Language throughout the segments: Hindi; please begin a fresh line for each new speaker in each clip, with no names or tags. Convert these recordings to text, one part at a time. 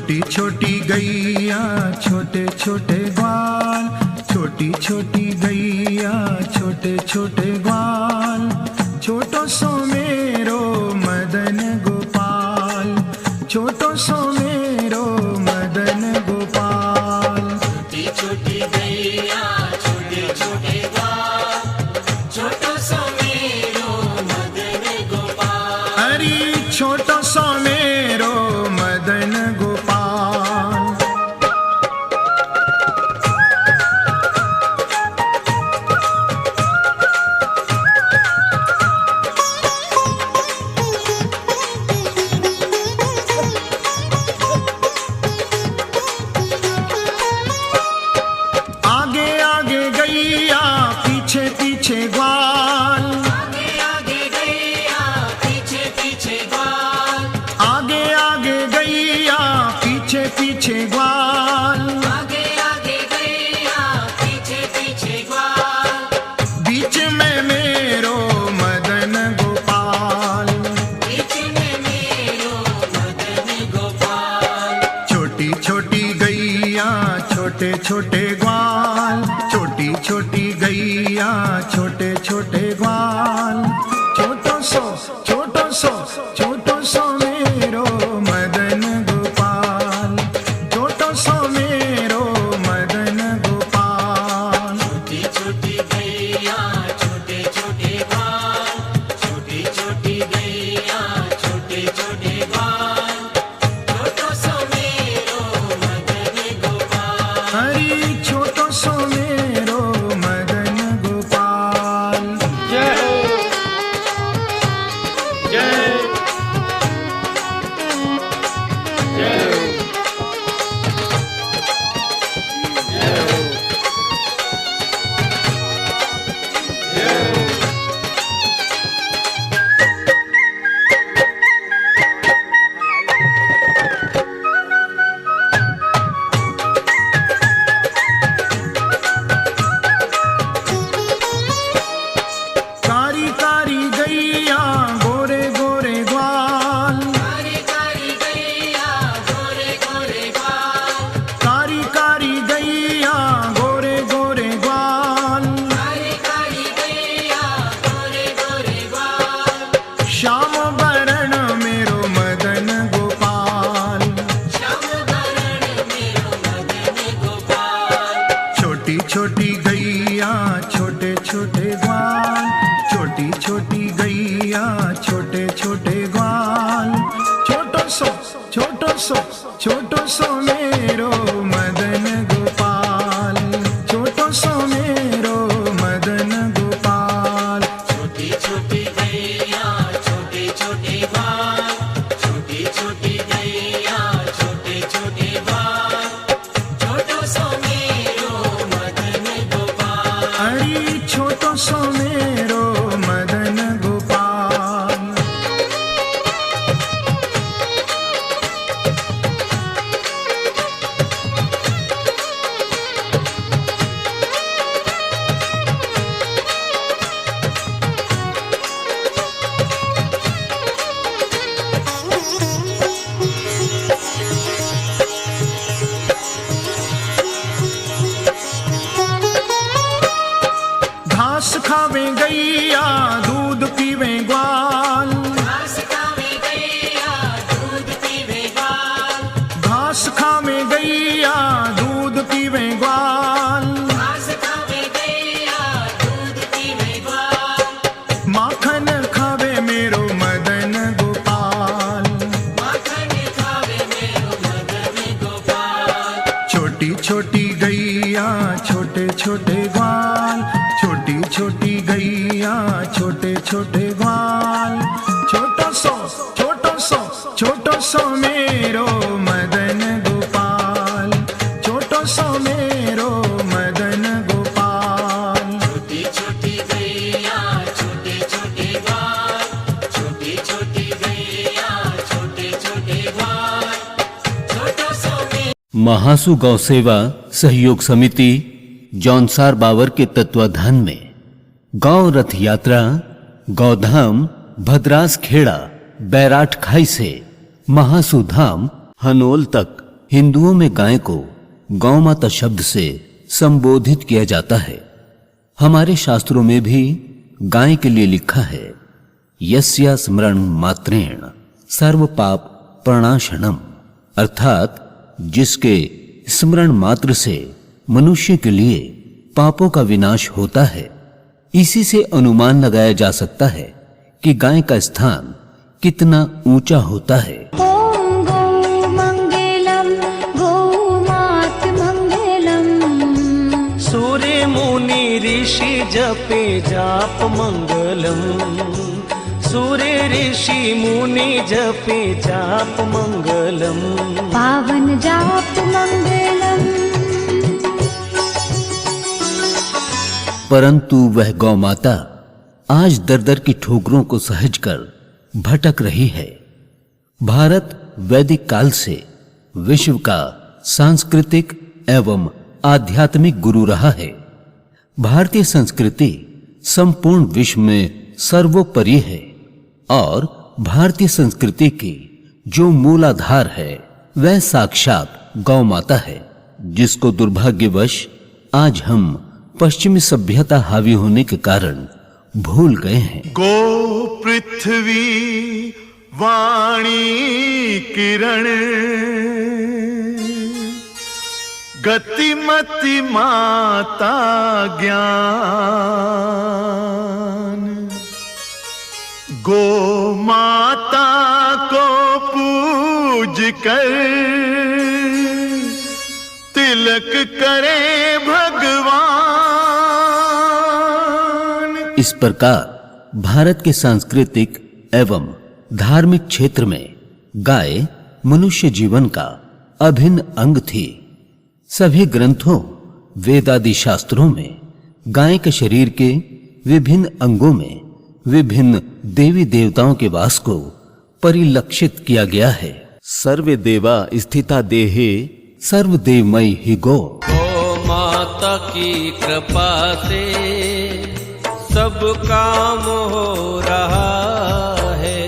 छोटी छोटी गैया छोटे छोटे ग्वाल, छोटी छोटी गैया छोटे छोटे ग्वाल, छोटो सो मेरो मदन गोपाल, छोटो सो मेरो मदन गोपाल।
छोटी छोटी गैया छोटे छोटे ग्वाल, छोटो सो मेरो मदन गोपाल।
अरे छोटो सो मेरो मदन गोपाल। आगे आगे गैया पीछे पीछे ग्वाल,
आगे आगे गैया पीछे पीछे ग्वाल,
आगे आगे गैया पीछे पीछे ग्वाल,
आगे आगे गैया पीछे पीछे ग्वाल।
बीच में मेरो मदन गोपाल,
बीच में मेरो मदन गोपाल।
छोटी छोटी गैया छोटे छोटे ग्वाल, छोटी छोटी गैया छोटे छोटे ग्वाल, छोटो सो छोटो सो मेरो मदन गोपाल, छोटो सो मेरो मदन गोपाल।
छोटी छोटी गैया छोटे छोटे ग्वाल, छोटी छोटी गैया छोटे छोटे ग्वाल, छोटो सो मेरो मदन गोपाल।
हरी छोटो सो मेरो मदन गोपाल।
जय हो, जय जय हो, जय हो, जय हो।
कारी कारी गैया गोरे गोरे ग्वाल,
कारी कारी गैया गोरे गोरे ग्वाल,
कारी कारी गैया गोरे गोरे ग्वाल,
कारी कारी गैया गोरे गोरे ग्वाल।
श्याम वरण मेरो मदन गोपाल,
श्याम वरण मेरो मदन गोपाल।
छोटी छोटी गैया छोटे छोटे ग्वाल, छोटी छोटी गैया छोटे छोटे ग्वाल, छोटो सो मेरो मदन गोपाल, छोटो सो मेरो मदन गोपाल।
छोटी छोटी गैया छोटे छोटे ग्वाल, छोटी छोटी गैया छोटे छोटे ग्वाल, छोटो सो मेरो मदन गोपाल।
अरे छोटो सो मेरो मदन गोपाल। घास खावे गैया दूध पीवे ग्वाल,
घास खावे गैया दूध पीवे ग्वाल,
घास खावे गैया दूध पीवे ग्वाल,
घास खावे गैया दूध पीवे ग्वाल।
माखन खावे मेरो मदन गोपाल,
माखन खावे मेरो मदन गोपाल।
छोटी छोटी गैया छोटे छोटे ग्वाल, छोटी छोटी गैया छोटे छोटे ग्वाल, छोटो सो मेरो मदन गोपाल, छोटो सो मेरो मदन गोपाल।
छोटी छोटी गैया छोटे छोटे ग्वाल, छोटी छोटी गैया छोटे छोटे ग्वाल, छोटो सो मेरो।
महासु गौ सेवा सहयोग समिति जौनसार बावर के तत्वाधान में गौ रथ यात्रा गौधाम भद्रास खेड़ा बैराठ खाई से महासु धाम हनोल तक हिंदुओं में गाय को गौ माता शब्द से संबोधित किया जाता है। हमारे शास्त्रों में भी गाय के लिए लिखा है, यस्या स्मरण मात्रेण सर्व पाप प्रणाशनम, अर्थात जिसके स्मरण मात्र से मनुष्य के लिए पापों का विनाश होता है। इसी से अनुमान लगाया जा सकता है कि गाय का स्थान कितना ऊंचा होता है।
ॐ गौ मङ्गलं गौमात मङ्गलम्।
सूर्य मुनि ऋषि जपे जाप मंगलम, सूर्य ऋषि मुनि जपे जाप मंगलम।
पावन जाप मङ्गलम्।
परंतु वह गौ माता आज दर दर की ठोकरों को सहजकर भटक रही है। भारत वैदिक काल से विश्व का सांस्कृतिक एवं आध्यात्मिक गुरु रहा है। भारतीय संस्कृति संपूर्ण विश्व में सर्वोपरि है और भारतीय संस्कृति की जो मूलाधार है वह साक्षात गौ माता है, जिसको दुर्भाग्यवश आज हम पश्चिमी सभ्यता हावी होने के कारण भूल गए हैं।
गो पृथ्वी वाणी किरण गतिमति माता ज्ञान, गो माता को पूज कर तिलक करे भगवान।
इस प्रकार भारत के सांस्कृतिक एवं धार्मिक क्षेत्र में गाय मनुष्य जीवन का अभिन्न अंग थी। सभी ग्रंथों, वेदादि शास्त्रों में गाय के शरीर के विभिन्न अंगों में विभिन्न देवी देवताओं के वास को परिलक्षित किया गया है। सर्वे देवा स्थिता देहे सर्वदेवमयी ही गो।
गौ माता की कृपा से सब काम हो रहा है।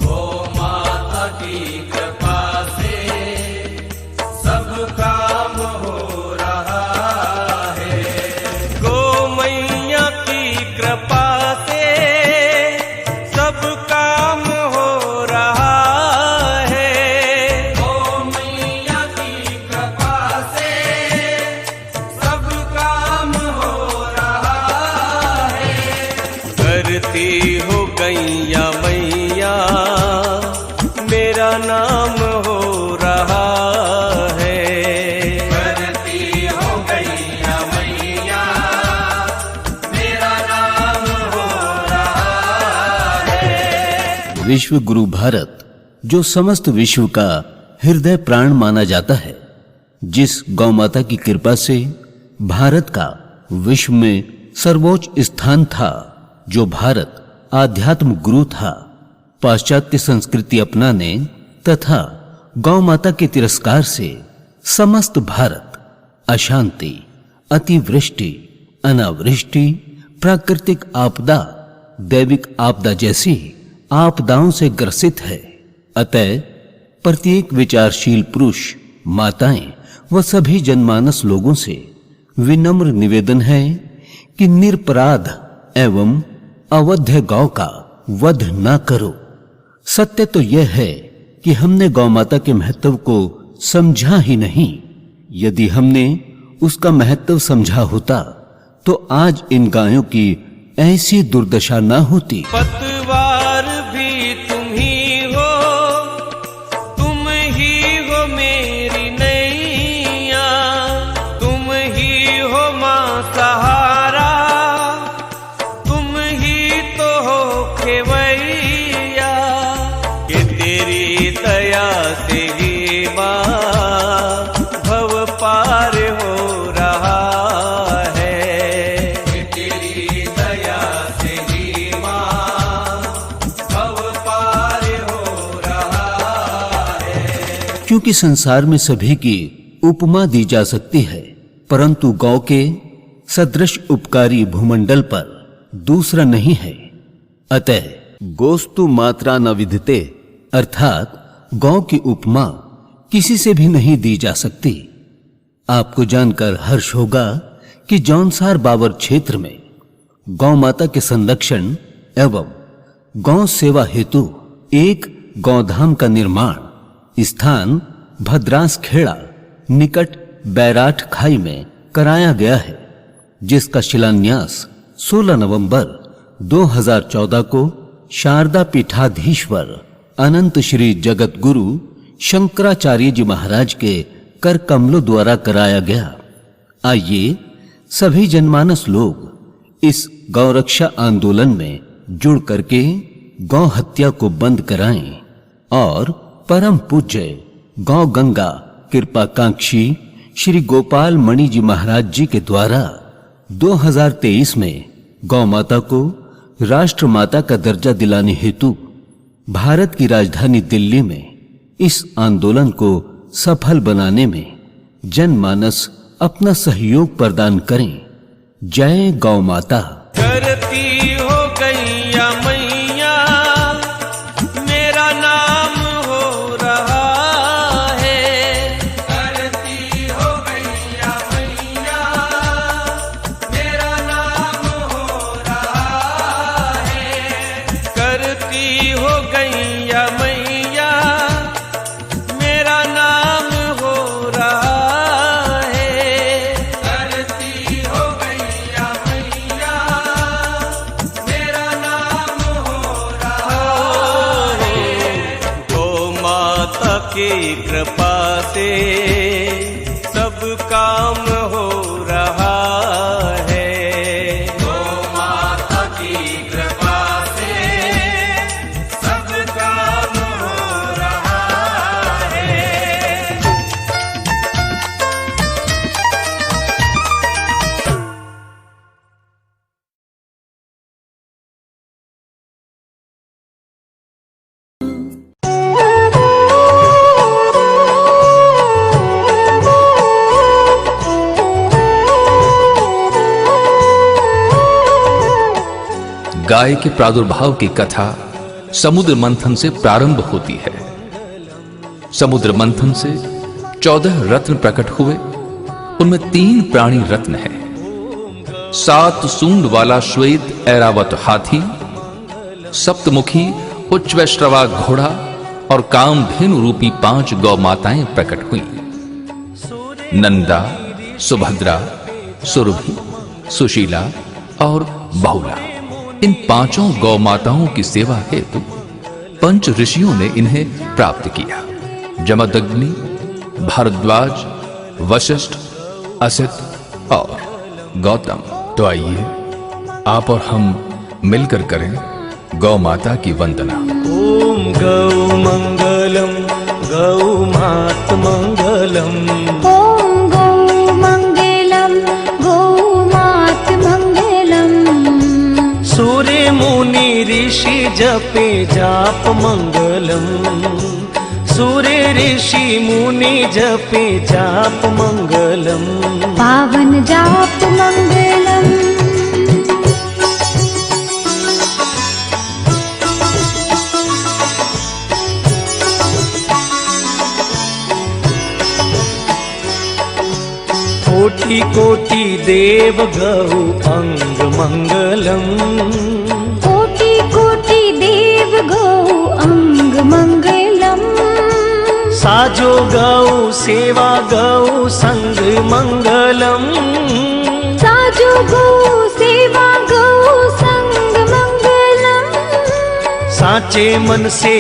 गौ माता की कृपा से सब काम हो रहा है।
गौ मैया की कृपा से सब काम हो रहा है।
गौ मैया की कृपा से सब काम हो रहा है।
करती हो गैया मैया मेरा नाम हो रहा है।
करती हो गैया मैया मेरा नाम हो रहा है।
विश्व गुरु भारत, जो समस्त विश्व का हृदय प्राण माना जाता है, जिस गौ माता की कृपा से भारत का विश्व में सर्वोच्च स्थान था, जो भारत आध्यात्म गुरु था, पाश्चात्य संस्कृति अपनाने तथा गौ माता के तिरस्कार से समस्त भारत अशांति, अतिवृष्टि, अनावृष्टि, प्राकृतिक आपदा, दैविक आपदा जैसी आपदाओं से ग्रसित है। अतः प्रत्येक विचारशील पुरुष, माताएं व सभी जनमानस लोगों से विनम्र निवेदन है कि निरपराध एवं अवध्य गौ का वध न करो। सत्य तो यह है कि हमने गौ माता के महत्व को समझा ही नहीं। यदि हमने उसका महत्व समझा होता तो आज इन गायों की ऐसी दुर्दशा न होती।
पतवार भी तुम ही हो, तुम ही हो मेरी नैया, तुम ही हो मां सहारा, तुम ही तो हो खेवैया। कि तेरी दया से ही मां भव पार हो रहा है।
तेरी दया से ही मां भव पार हो रहा है।
क्योंकि संसार में सभी की उपमा दी जा सकती है, परंतु गौ के सदृश उपकारी भूमंडल पर दूसरा नहीं है। अतः गोस्तु मात्रा न विदिते, अर्थात गौ की उपमा किसी से भी नहीं दी जा सकती। आपको जानकर हर्ष होगा कि जौनसार बावर क्षेत्र में गौ माता के संरक्षण एवं गौ सेवा हेतु एक गौधाम का निर्माण स्थान भद्रास खेड़ा निकट बैराठ खाई में कराया गया है, जिसका शिलान्यास 16 नवंबर 2014 को शारदा पीठाधीश्वर अनंत श्री जगत गुरु शंकराचार्य जी महाराज के कर कमलों द्वारा कराया गया। आइए सभी जनमानस लोग इस गौरक्षा आंदोलन में जुड़ करके गौ हत्या को बंद कराएं और परम पूज्य गौ गंगा कृपाकांक्षी श्री गोपाल मणि जी महाराज जी के द्वारा 2023 में गौ माता को राष्ट्र माता का दर्जा दिलाने हेतु भारत की राजधानी दिल्ली में इस आंदोलन को सफल बनाने में जनमानस अपना सहयोग प्रदान करें। जय गौ माता।
करती हो गैया मैया मेरा नाम हो रहा है। करती हो गैया मैया मेरा नाम हो रहा है। करती हो गैया मैया मेरा नाम हो रहा है। करती हो गैया मैया मेरा नाम हो रहा है। गौ माता की कृपा से सब काम हो रहा है। गौ माता की कृपा से सब काम हो रहा है।
गाय के प्रादुर्भाव की कथा समुद्र मंथन से प्रारंभ होती है। समुद्र मंथन से 14 रत्न प्रकट हुए, उनमें 3 प्राणी रत्न है। 7 सूंड वाला श्वेत ऐरावत हाथी, सप्तमुखी उच्चवैश्रवा घोड़ा और कामधेनु रूपी 5 गौ माताएं प्रकट हुई। नंदा, सुभद्रा, सुरभि, सुशीला और बहुला, इन 5 गौ माताओं की सेवा हेतु पंच ऋषियों ने इन्हें प्राप्त किया। जमदग्नि, भारद्वाज, वशिष्ठ, असित और गौतम। तो आइए आप और हम मिलकर करें गौ माता की वंदना।
ओम गौ मंगलम गौ मात मंगलम।
ॐ गौ मङ्गलं गौमात मङ्गलम्।
सूर्य मुनि ऋषि जपे जाप मंगलम। सूर्य ऋषि मुनि जपे जाप मंगलम।
पावन जाप मङ्गलम्।
कोटि कोटि देव गौ अंग मंगलम।
कोटि कोटि देव गौ अंग मङ्गलम्।
साजो गौ सेवा गौ संग मंगलम।
साजो गौ सेवा गौ संग मङ्गलम्।
साचे मन से